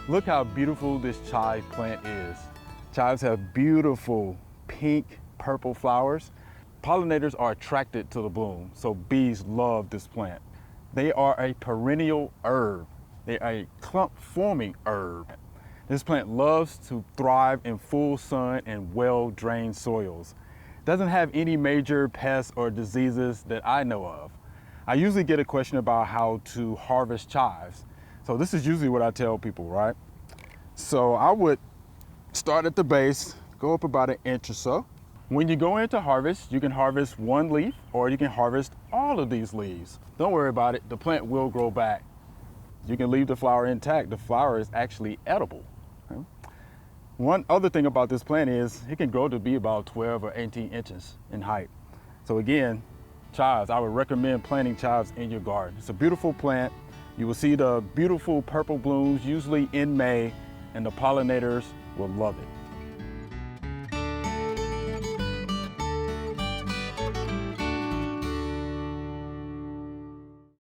Look how beautiful this chive plant is. Chives have beautiful pink, purple flowers. Pollinators are attracted to the bloom, so bees love this plant. They are a perennial herb. They are a clump forming herb. This plant loves to thrive in full sun and well-drained soils. It doesn't have any major pests or diseases that I know of. I usually get a question about how to harvest chives. So this is usually what I tell people, right? So I would start at the base, go up about an inch or so. When you go in to harvest, you can harvest one leaf or you can harvest all of these leaves. Don't worry about it, the plant will grow back. You can leave the flower intact. The flower is actually edible. Okay? One other thing about this plant is it can grow to be about 12 or 18 inches in height. So again, chives, I would recommend planting chives in your garden. It's a beautiful plant. You will see the beautiful purple blooms usually in May, and the pollinators will love it.